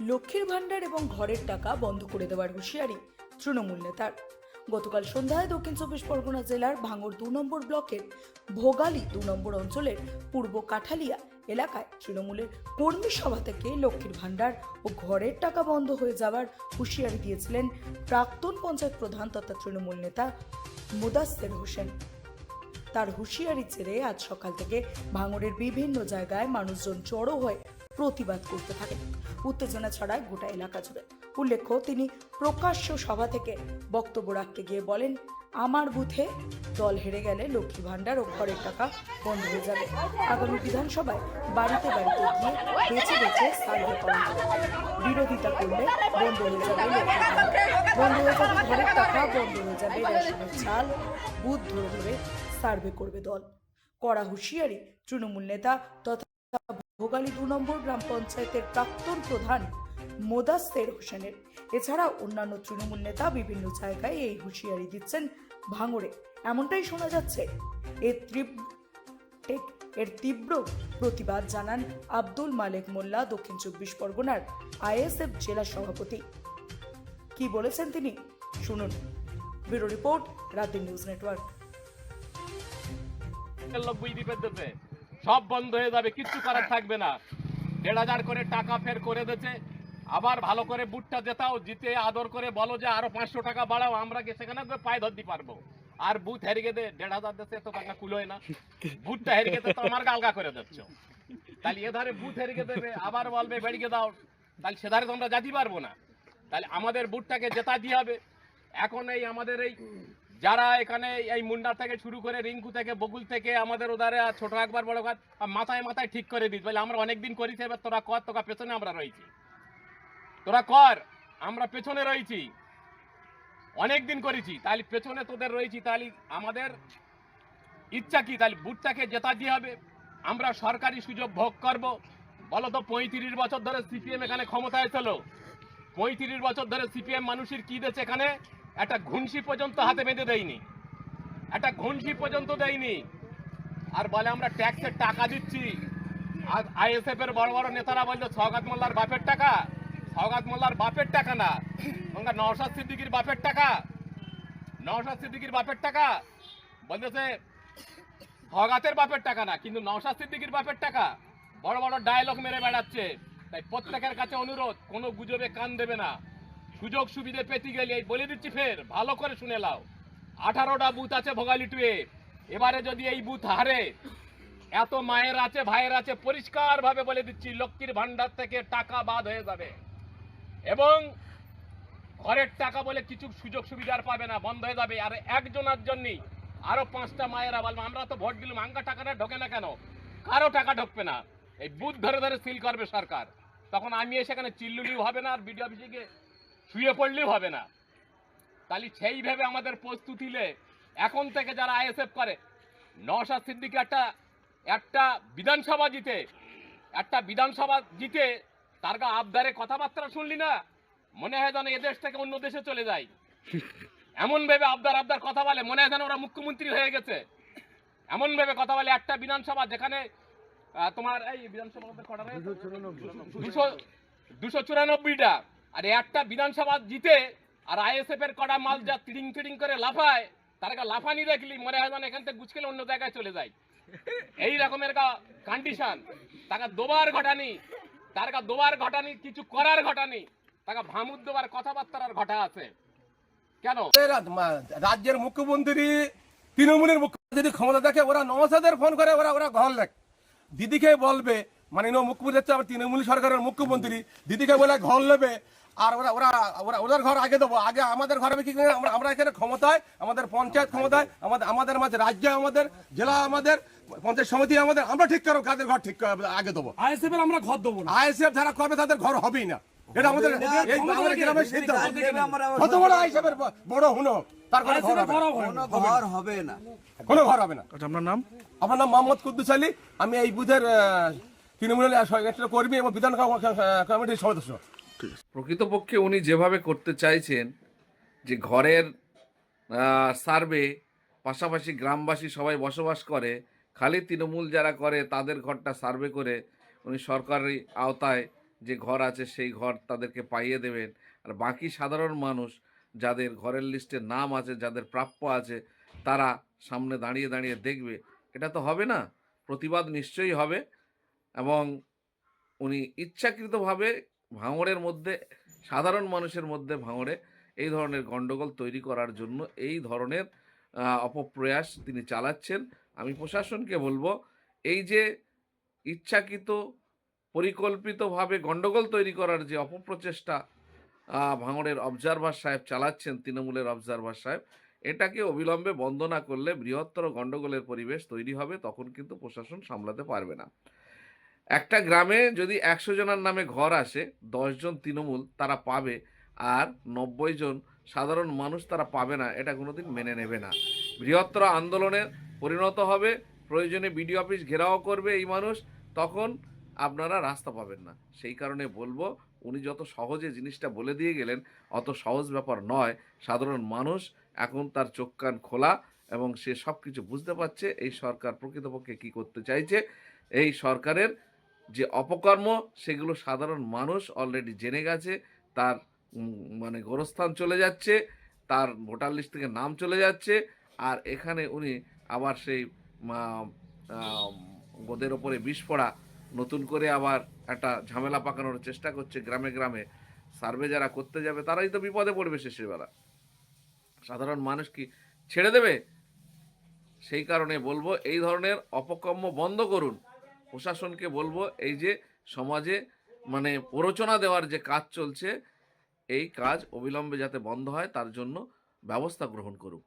লক্ষ্মীর ভাণ্ডার এবং ঘরের টাকা বন্ধ করে দেওয়ার হুঁশিয়ারি তৃণমূল নেতার। গতকাল সন্ধ্যায় দক্ষিণ চব্বিশ পরগনা জেলার ভাঙড় 2 নম্বর ব্লকের ভোগালী 2 নম্বর অঞ্চলের পূর্ব কাঠালিয়া এলাকায় তৃণমূলের কর্মী সভা থেকে লক্ষ্মীর ভাণ্ডার ও ঘরের টাকা বন্ধ হয়ে যাওয়ার হুঁশিয়ারি দিয়েছিলেন প্রাক্তন পঞ্চায়েত প্রধান তথা তৃণমূল নেতা মুদাস্সের হোসেন। তার হুঁশিয়ারি ছেড়ে আজ সকাল থেকে ভাঙড়ের বিভিন্ন জায়গায় মানুষজন জড়ো হয়ে প্রতিবাদ করতে থাকেন। উত্তেজনা ছড়ায় গোটা এলাকা জুড়ে। উল্লেখ্য, তিনি প্রকাশ্য সভা থেকে বক্তব্য রাখতে গিয়ে বলেন, আমার বুথে দল হেরে গেলে লক্ষ্মী ভাণ্ডার ও ঘরের টাকা বন্ধ হয়ে যাবে। আগামী বিধানসভায় বাড়িতে বাড়িতে গিয়ে বেছে বেছে সার্ভে করা হবে। বিরোধিতা করলে বন্ধ হয়ে যাবে লক্ষ্মী ভাণ্ডার, বন্ধ হয়ে যাবে ঘরের টাকা, বন্ধ হয়ে যাবে রেশনের চাল। বুথ ধরে ধরে সার্ভে করবে দল। কড়া হুঁশিয়ারি তৃণমূল নেতা তথা ভোগালী 2 নম্বর গ্রাম পঞ্চায়েতের প্রাক্তন প্রধান মুদাস্সের হোসেনের। এছাড়া অন্যান্য তৃণমূল নেতা বিভিন্ন জায়গায় এই হুঁশিয়ারি দিচ্ছেন ভাঙড়ে, এমনটাই শোনা যাচ্ছে। এর তীব্র প্রতিবাদ জানান আব্দুল মালেক মোল্লা, দক্ষিণ চব্বিশ পরগনার আইএসএফ জেলা সভাপতি। কি বলেছেন তিনি শুনুন। ব্যুরো রিপোর্ট, রাতের নিউজ নেটওয়ার্ক। সব বন্ধ হয়ে যাবে, কিচ্ছু করার থাকবে না। 1,500 করে টাকা ফের করে দিয়েছে। আবার ভালো করে বুটটা জেতাও, জিতে আদর করে বলো যে আরো 500 টাকা বাড়াও, আমরা সেখানে পায়ে ধরতে পারবো। আর বুথ হেরিয়ে দে 1,500 দেশে তো টাকা কুলোয় না। বুথটা হেরিয়ে তো আমার গালগা করে দিচ্ছ। তাহলে এধারে বুথ হেরিয়ে দেবে, আবার বলবে বেরিয়ে দাও, তাহলে সেধারে তো আমরা যেতে পারবো না। তাহলে আমাদের বুথটাকে জেতা দিয়ে হবে। এখন এই আমাদের এই যারা এখানে এই মুন্ডা থেকে শুরু করে রিঙ্কু থেকে বকুল থেকে আমাদের ওধারে ছোট একবার বড় কাজ মাথায় মাথায় ঠিক করে দিস, বলে আমরা অনেকদিন করেছি, এবার তোরা কর, তোরা পেছনে আমরা রয়েছি, তোরা কর, আমরা পেছনে রয়েছি, অনেকদিন করেছি, তাহলে পেছনে তোদের রয়েছি। তাহলে আমাদের ইচ্ছা কি, তাহলে বুথটাকে জেতা দিয়ে হবে। আমরা সরকারি সুযোগ ভোগ করব। বলো তো 35 বছর ধরে সিপিএম এখানে ক্ষমতায় ছিল, 35 বছর ধরে সিপিএম মানুষের কি দিয়েছে? এখানে একটা ঘুনসি পর্যন্ত হাতে বেঁধে দেয়নি, একটা ঘুনসি পর্যন্ত দেয়নি। আর বলে আমরা ট্যাক্সের টাকা দিচ্ছি। আর আইএসএফ এর বড় বড় নেতারা বলছে সওগাত মোল্লার বাপের টাকা। সওগাত মোল্লার বাপের টাকা না, নওশাদ সিদ্দিকীর বাপের টাকা, নওশাদ সিদ্দিকীর বাপের টাকা। বলতেছে সওগাতের বাপের টাকা না, কিন্তু নওশাদ সিদ্দিকীর বাপের টাকা। বড় বড় ডায়লগ মেরে বেড়াচ্ছে। তাই প্রত্যেকের কাছে অনুরোধ, কোনো গুজবে কান দেবে না। সুযোগ সুবিধে পেতে গেলে এই বলে দিচ্ছি, ফের ভালো করে শুনে লাও। 18টা বুথ আছে ভোগালী 2 এ। এবারে যদি এই বুথ হারে, এত মায়ের আছে, ভাইয়ের আছে, পরিষ্কার ভাবে বলে দিচ্ছি, লক্ষ্মীর ভান্ডার থেকে টাকা বাদ হয়ে যাবে এবং ঘরের টাকা বলে কিছু সুযোগ সুবিধা আর পাবে না, বন্ধ হয়ে যাবে। আর একজনের জন্যই আরো 5টা মায়েরা বলবে আমরা তো ভোট দিলাম, আঙ্গা টাকাটা ঢোকে না কেন? কারো টাকা ঢোকবে না। এই বুথ ধরে ধরে সিল করবে সরকার। তখন আমি সেখানে চিল্লুলিও হবে না, আর বিডিও অফিসে গিয়ে শুয়ে পড়লেও হবে না। তাহলে সেইভাবে আমাদের প্রস্তুতি নিলে এখন থেকে যারা আইএসএফ করে, নওশাদ সিদ্দিকী একটা বিধানসভা জিতে তার গা আবদারে কথাবার্তা শুনলি না, মনে হয় যেন এদেশ থেকে অন্য দেশে চলে যায়। এমন ভেবে আবদার কথা বলে, মনে হয় যেন ওরা মুখ্যমন্ত্রী হয়ে গেছে। এমন ভেবে কথা বলে। একটা বিধানসভা যেখানে তোমার এই বিধানসভা 294টা, আর একটা বিধানসভা জিতে আর আইএসএফ এর কড়া মাল যা তিড়িং তিড়িং করে লাফায়, তার লাফানি দেখলি মনে হয় যেন এখান থেকে গুছকেলে অন্য জায়গায় চলে যায়। এই রকমের কন্ডিশন। তাকে দোবার ঘটানি, কিছু করার ঘটানি, তাকে ভামুদ দেবার কথাবার্তার ঘটা আছে কেন? রাজ্যের মুখ্যমন্ত্রী তৃণমূলের মুখ্যমন্ত্রী যদি ক্ষমতা দেখে, ওরা নওশাদের ফোন করে, ওরা ঘর লেখ দিদিকে বলবে, মাননীয় মুখ্যমন্ত্রী হচ্ছে আমার তৃণমূল সরকারের মুখ্যমন্ত্রী, দিদিকে বলে ঘর নেবে। আর ওদের ঘর আগে দেবো, আগে আমাদের ঘর হবে কি? আমরা এখানে ক্ষমতায়, আমাদের পঞ্চায়েত ক্ষমতায়, আমাদের মাঝে রাজ্য, আমাদের জেলা, আমাদের পঞ্চায়েত সমিতি, আমাদের, আমরা ঠিক করবো কাদের ঘর ঠিক আগে দেবো। আইএসএফ এর আমরা ঘর দেবো না, আইএসএফ যারা করবে তাদের ঘর হবেই না। এটা আমাদের গ্রামের সিদ্ধান্ত। কত বড় আইএসএফের বড় হুনো, তার ঘর হবে না, কোনো ঘর হবে না। আপনার নাম? আমার নাম মোহাম্মদ কুদ্দুস আলী। আমি এই বুথের তৃণমূলের কর্মী এবং বিধান কমিটির সদস্য। প্রকৃতপক্ষে উনি যেভাবে করতে চাইছেন, যে ঘরের সার্ভে, পাশাপাশি গ্রামবাসী সবাই বসবাস করে, খালি তৃণমূল যারা করে তাদের ঘরটা সার্ভে করে উনি সরকারি আওতায় যে ঘর আছে সেই ঘর তাদেরকে পাইয়ে দেবেন, আর বাকি সাধারণ মানুষ যাদের ঘরের লিস্টে নাম আছে, যাদের প্রাপ্য আছে, তারা সামনে দাঁড়িয়ে দাঁড়িয়ে দেখবে, এটা তো হবে না। প্রতিবাদ নিশ্চয়ই হবে। এবং উনি ইচ্ছাকৃতভাবে ভাঙড়ের মধ্যে, সাধারণ মানুষের মধ্যে ভাঙড়ে এই ধরনের গণ্ডগোল তৈরি করার জন্য এই ধরনের অপপ্রয়াস তিনি চালাচ্ছেন। আমি প্রশাসনকে বলবো, এই যে ইচ্ছাকৃত পরিকল্পিতভাবে গণ্ডগোল তৈরি করার যে অপপ্রচেষ্টা ভাঙড়ের অবজারভার সাহেব চালাচ্ছেন, তৃণমূলের অবজারভার সাহেব, এটাকে অবিলম্বে বন্ধ না করলে বৃহত্তর গণ্ডগোলের পরিবেশ তৈরি হবে, তখন কিন্তু প্রশাসন সামলাতে পারবে না। একটা গ্রামে যদি 100 জনের নামে ঘর আসে, 10 জন তৃণমূল তারা পাবে, আর 90 জন সাধারণ মানুষ তারা পাবে না, এটা কোনোদিন মেনে নেবে না। বৃহত্তর আন্দোলনের পরিণত হবে, প্রয়োজনে বিডিও অফিস ঘেরাও করবে এই মানুষ, তখন আপনারা রাস্তা পাবেন না। সেই কারণে বলবো, উনি যত সহজে জিনিসটা বলে দিয়ে গেলেন, অত সহজ ব্যাপার নয়। সাধারণ মানুষ এখন তার চোখ কান খোলা এবং সে সব কিছু বুঝতে পারছে এই সরকার প্রকৃতপক্ষে কী করতে চাইছে। এই সরকারের যে অপকর্ম সেগুলো সাধারণ মানুষ অলরেডি জেনে গেছে। তার মানে গোরস্থান চলে যাচ্ছে, তার ভোটার লিস্ট থেকে নাম চলে যাচ্ছে, আর এখানে উনি আবার সেই গোদের ওপরে বিষ পড়া, নতুন করে আবার একটা ঝামেলা পাকানোর চেষ্টা করছে গ্রামে গ্রামে। সার্ভে যারা করতে যাবে তারাই তো বিপদে পড়বে শেষের বেলা, সাধারণ মানুষ কি ছেড়ে দেবে? সেই কারণে বলবো, এই ধরনের অপকর্ম বন্ধ করুন। প্রশাসনকে বলবো, এই যে সমাজে মানে প্ররোচনা দেওয়ার যে কাজ চলছে, এই কাজ অবিলম্বে যাতে বন্ধ হয় তার জন্য ব্যবস্থা গ্রহণ করুক।